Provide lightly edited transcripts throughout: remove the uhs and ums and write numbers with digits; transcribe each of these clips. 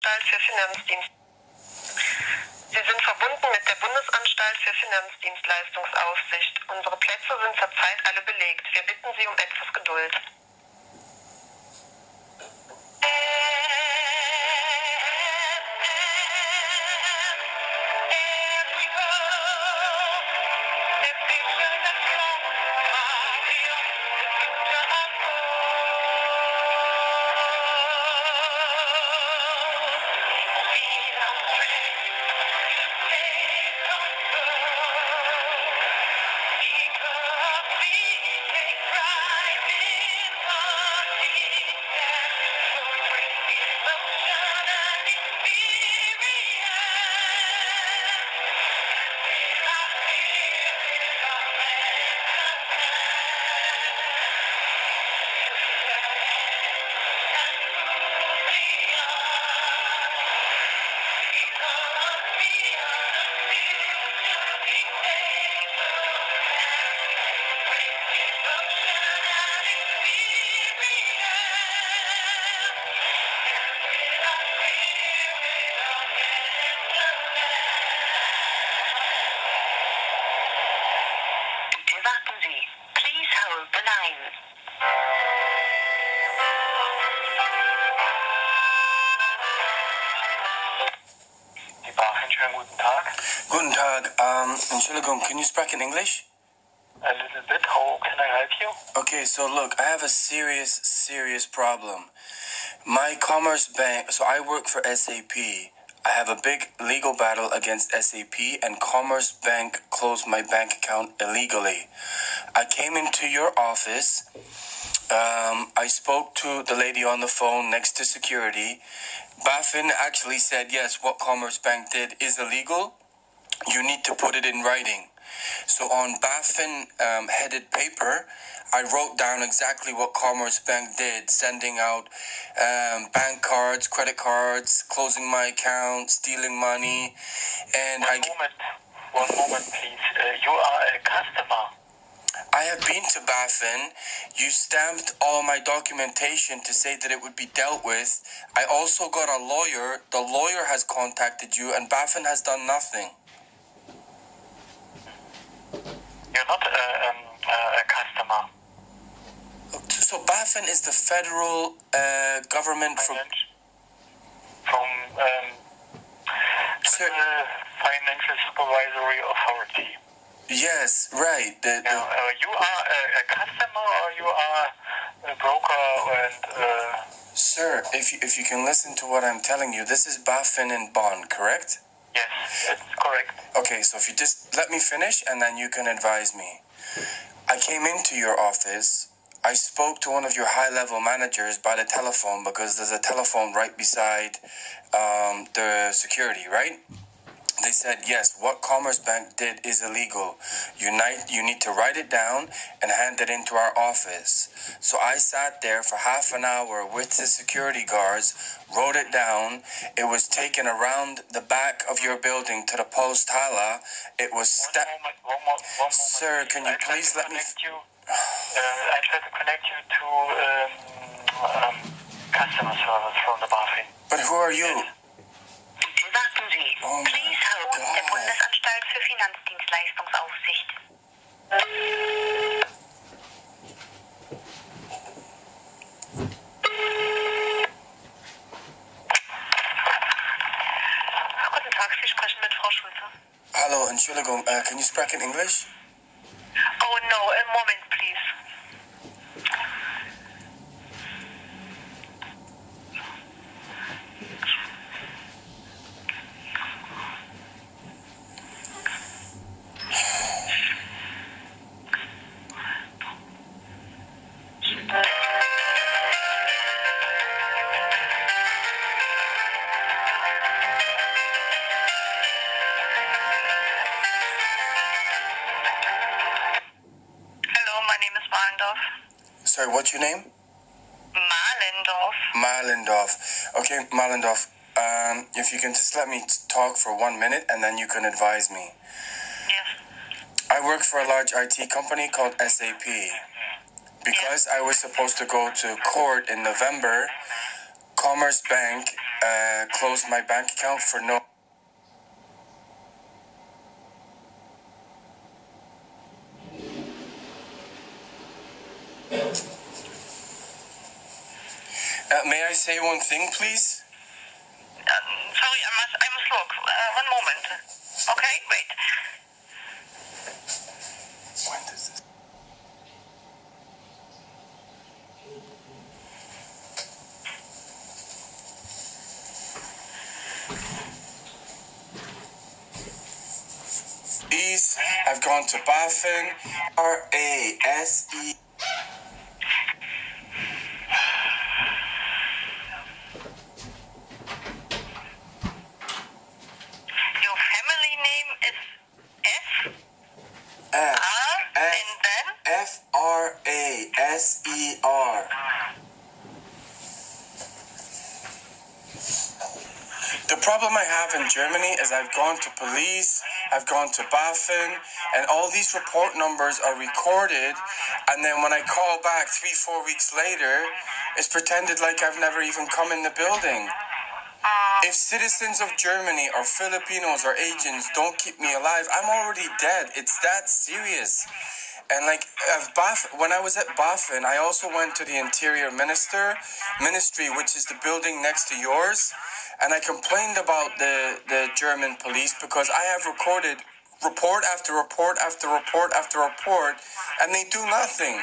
Bundesanstalt für Finanzdienst. Sie sind verbunden mit der Bundesanstalt für Finanzdienstleistungsaufsicht. Unsere Plätze sind zurzeit alle belegt. Wir bitten Sie um etwas Geduld. Warten Sie. Please hold the line. Die BaFin, schönen guten Tag. Guten Tag. Entschuldigung, can you speak in English? A little bit. How can I help you? Okay, so look, I have a serious problem. My Commerzbank, so I work for SAP. I have a big legal battle against SAP, and Commerzbank closed my bank account illegally. I came into your office. I spoke to the lady on the phone next to security. BaFin actually said, yes, what Commerzbank did is illegal. You need to put it in writing. So on BaFin headed paper, I wrote down exactly what Commerzbank did, sending out bank cards, credit cards, closing my account, stealing money, and One moment, please. You are a customer. I have been to BaFin. You stamped all my documentation to say that it would be dealt with. I also got a lawyer. The lawyer has contacted you, and BaFin has done nothing. You're not a customer. So BaFin is the Federal Government From Sir, Financial Supervisory Authority. yes, right. You are a customer, or you are a broker and... Sir, if you can listen to what I'm telling you, this is BaFin in Bonn, correct? Yes, it's correct. Okay, so if you just let me finish and then you can advise me. I came into your office. I spoke to one of your high-level managers by the telephone because there's a telephone right beside the security, right? They said, yes, what Commerzbank did is illegal. You need to write it down and hand it into our office. So I sat there for half an hour with the security guards, wrote it down. It was taken around the back of your building to the post hala. It was... One moment. Sir, can you please let me... I try to connect you to customer service from the BaFin. But who are you? Warten Sie. Oh my Please hold. Der God. Bundesanstalt für Finanzdienstleistungsaufsicht. Guten Tag, Sie sprechen mit Frau Schulze. Hello, Entschuldigung, can you speak in English? Oh no, a moment please. Sorry, what's your name? Malendorf. Malendorf. Okay, Malendorf, if you can just let me talk for 1 minute and then you can advise me. Yes. I work for a large IT company called SAP. Because I was supposed to go to court in November, Commerzbank closed my bank account for no... may I say one thing, please? Sorry, I must look. One moment. Okay, wait. When does this... Please, I've gone to BaFin, RASE. Your family name is F F, R and then FRASER. The problem I have in Germany is I've gone to police, I've gone to BaFin, and all these report numbers are recorded, and then when I call back 3-4 weeks later, it's pretended like I've never even come in the building. If citizens of Germany or Filipinos or agents don't keep me alive, I'm already dead. It's that serious. And like when I was at BaFin, I also went to the Interior Ministry, which is the building next to yours, and I complained about the German police because I have recorded report after report after report after report, and they do nothing.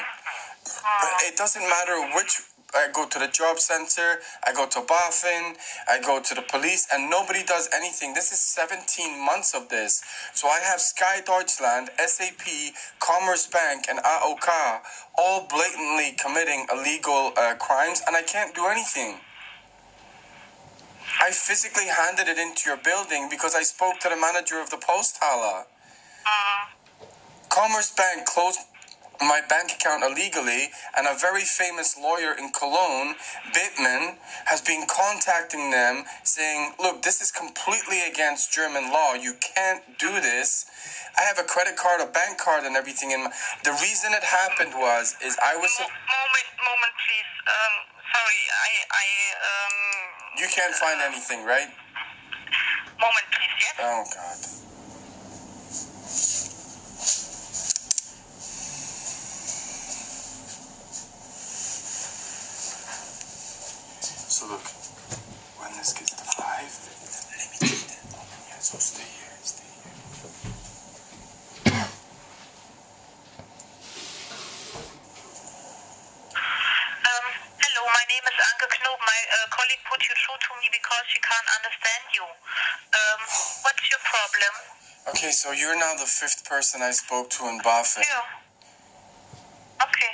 It doesn't matter which... I go to the job center, I go to BaFin, I go to the police, and nobody does anything. This is 17 months of this. So I have Sky Deutschland, SAP, Commerzbank, and AOK all blatantly committing illegal crimes, and I can't do anything. I physically handed it into your building because I spoke to the manager of the Posthalle. Commerzbank closed my bank account illegally, and a very famous lawyer in Cologne, Bittman, has been contacting them saying, look, this is completely against German law. You can't do this. I have a credit card, a bank card, and everything. The reason it happened is I was... Moment, please. Sorry, You can't find anything, right? Moment, please, yes? Oh, God. So look, when this gets to 5, let me take that. Yeah, so stay here. Hello, my name is Anke Knob. My colleague put you through to me because she can't understand you. What's your problem? Okay, so you're now the 5th person I spoke to in BaFin. Yeah. Okay.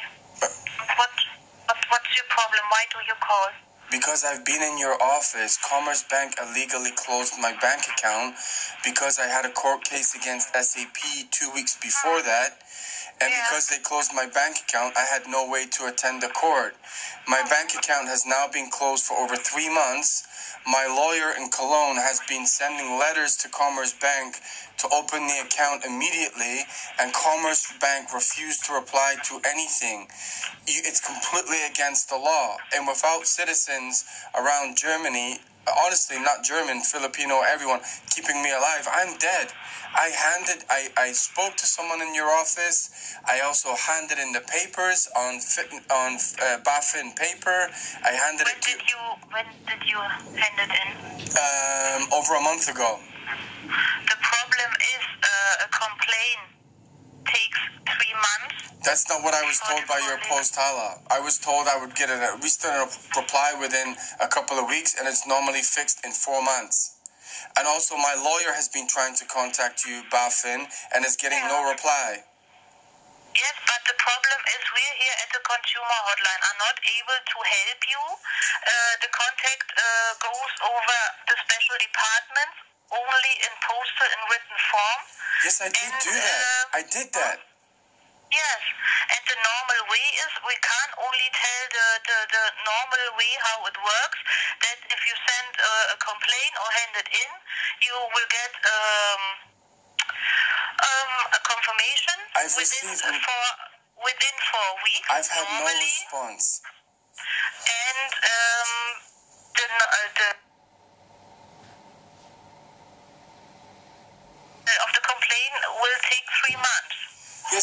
What's your problem? Why do you call? Because I've been in your office, Commerzbank illegally closed my bank account because I had a court case against SAP 2 weeks before that. And because they closed my bank account, I had no way to attend the court. My bank account has now been closed for over 3 months. My lawyer in Cologne has been sending letters to Commerzbank to open the account immediately, and Commerzbank refused to reply to anything. It's completely against the law. And without citizens around Germany, honestly, not German, Filipino, everyone, keeping me alive, I'm dead. I spoke to someone in your office. I also handed in the papers on BaFin paper. I handed it to... When did you hand it in? Over a month ago. The problem is a complaint takes 3 months. That's not what I was told by your Posthalle. I was told I would get at least a reply within a couple of weeks, and it's normally fixed in 4 months. And also, my lawyer has been trying to contact you, BaFin, and is getting no reply. Yes, but the problem is we here at the consumer hotline are not able to help you. The contact goes over the special departments only in postal and written form. Yes, I did do that. I did that. Yes, and the normal way is we can't only tell the normal way how it works, that if you send a complaint or hand it in, you will get a confirmation within 4 weeks. I've had normally, no response. And the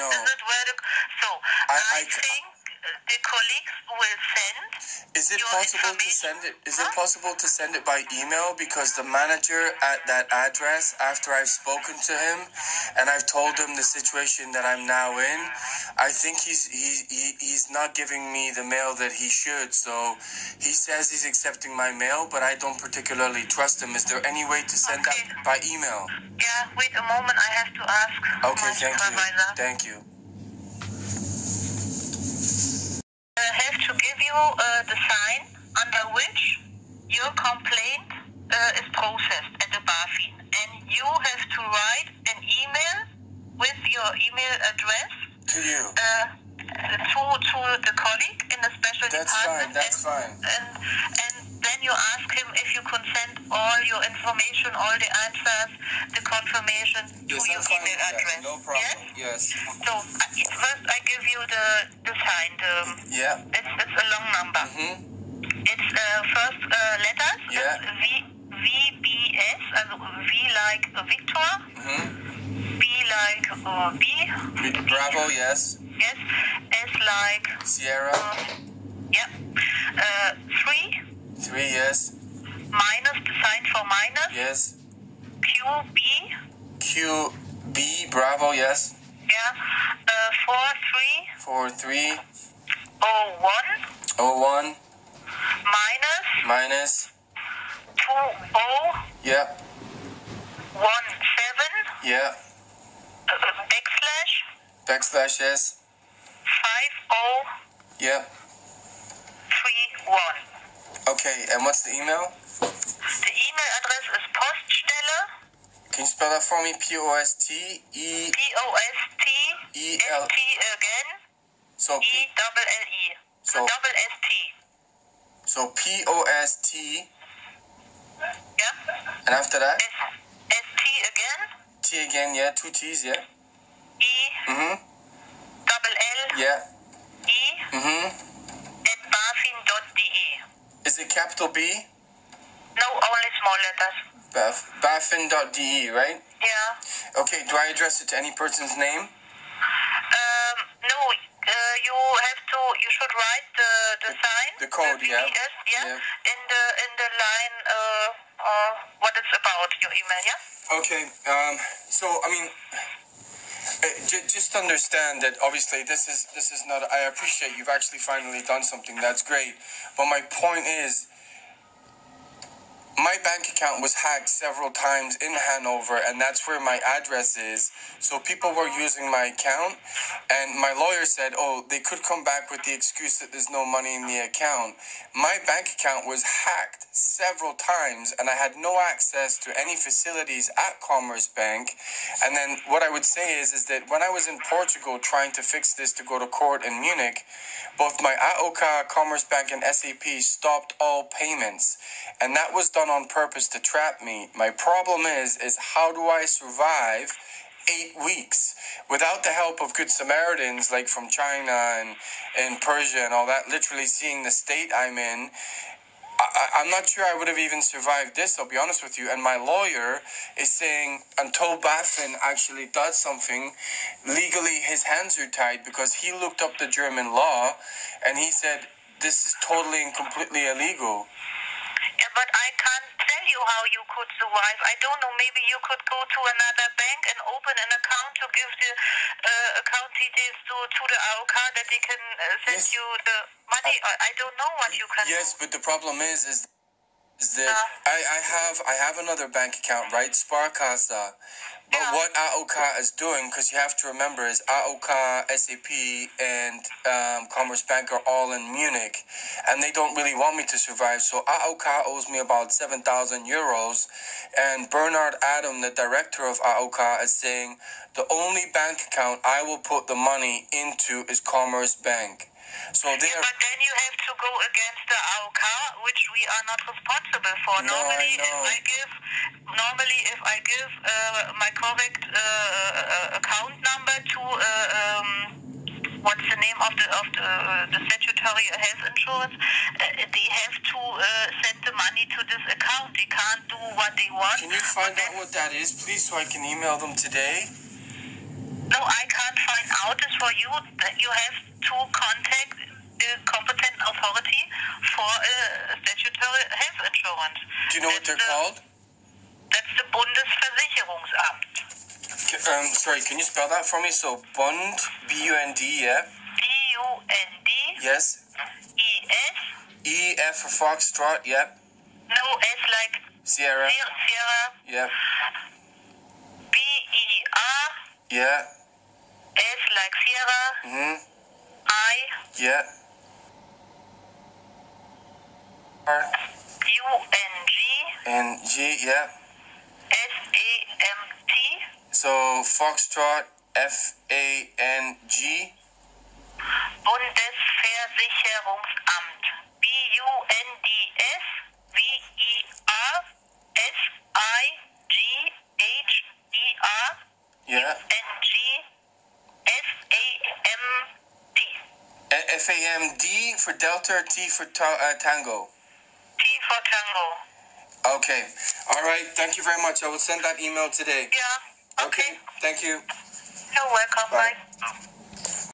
know. Is it where so I think the colleagues will send. Is it your possible to information. send it? Is it possible to send it by email? Because the manager at that address, after I've spoken to him and I've told him the situation that I'm now in, I think he's not giving me the mail that he should. So he says he's accepting my mail, but I don't particularly trust him. Is there any way to send that by email? Yeah, wait a moment. I have to ask. Okay, my thank you. supervisor. Thank you. I have to give you the sign under which your complaint is processed at the BaFin. And you have to write an email with your email address To you. to the colleague in the special department. That's fine. And then you ask him if you can send all your information, all the answers, the confirmation to Yes, your I'm fine email with that. address. No problem. Yes. So first I give you the sign. Yeah. It's a long number. It's first letters. Yeah. It's VBS, also V like Victor, B like B. Bravo, yes. Yes. S like Sierra. yeah. 3 3, yes. minus the sign for minus. Yes. QB. QB, Bravo, yes. Yeah. 4, 3. 01 01. minus 20 Yeah. 17 Yeah. backslash Yes. 5031. Yeah. Okay, and what's the email? The email address is Poststelle. Can you spell that for me? POSTE. POSTST again. So ELLE. So- double ST. so POST, Yeah. and after that ST again. T again. Yeah, 2 T's. Yeah. Double L Yeah. E at bafin.de. Is it capital B? No, only small letters. Bafin.de, right? Yeah. Okay. Do I address it to any person's name? No, you should write the sign. the code, yeah. BBS, yeah. Yeah. In the line what it's about, your email, yeah? Okay. So I mean, just understand that obviously this is not. I appreciate you've actually finally done something. That's great. But my point is, my bank account was hacked several times in Hanover, and that's where my address is. So people were using my account, and my lawyer said, oh, they could come back with the excuse that there's no money in the account. My bank account was hacked several times, and I had no access to any facilities at Commerzbank. And then what I would say is that when I was in Portugal trying to fix this to go to court in Munich, both my AOK, Commerzbank, and SAP stopped all payments. And that was done on purpose to trap me. My problem is how do I survive 8 weeks without the help of good Samaritans like from China and Persia and all that, literally seeing the state I'm in. I'm not sure I would have even survived this, I'll be honest with you. And my lawyer is saying until BaFin actually does something, legally his hands are tied because he looked up the German law and he said this is totally and completely illegal. Yeah, but I can't tell you how you could survive. I don't know. Maybe you could go to another bank and open an account to give the account details to the AOK that they can send you the money. I don't know what you can do. Yes, but the problem is that I have another bank account, right? Sparkassa. But what AOK is doing, because you have to remember, is AOK, SAP, and Commerzbank are all in Munich, and they don't really want me to survive. So AOK owes me about 7,000 euros, and Bernard Adam, the director of AOK, is saying the only bank account I will put the money into is Commerzbank. So they are. But then you have to go against the AOK, which we are not responsible for. No, Normally, I know. if I give my correct account number to what's the name of the statutory health insurance, they have to send the money to this account. They can't do what they want. Can you find out what that is, please, so I can email them today? No, I can't find out this for you. You have to contact the competent authority for statutory health insurance. Do you know what they're called? That's the Bundesversicherungsamt. Sorry, can you spell that for me? So, Bund, B-U-N-D, yeah? B-U-N-D. Yes. E-S. E-F for Foxtrot, yep. No, S like Sierra. Sierra. Yep. B-E-R. Yeah. S like Sierra. Mm-hmm. I. Yeah. R. U-N-G. N-G, yeah. S-A-M-T. So, Foxtrot, F-A-N-G. Bundesversicherungsamt. B-U-N-D-S-V-I-S-I-G-H-E-R. Yeah. N-G-S-A-M-T. F-A-M-D for Delta or T for Tango? T for Tango. Okay. All right. Thank you very much. I will send that email today. Yeah. Okay. Thank you. You're welcome. Bye. Bye.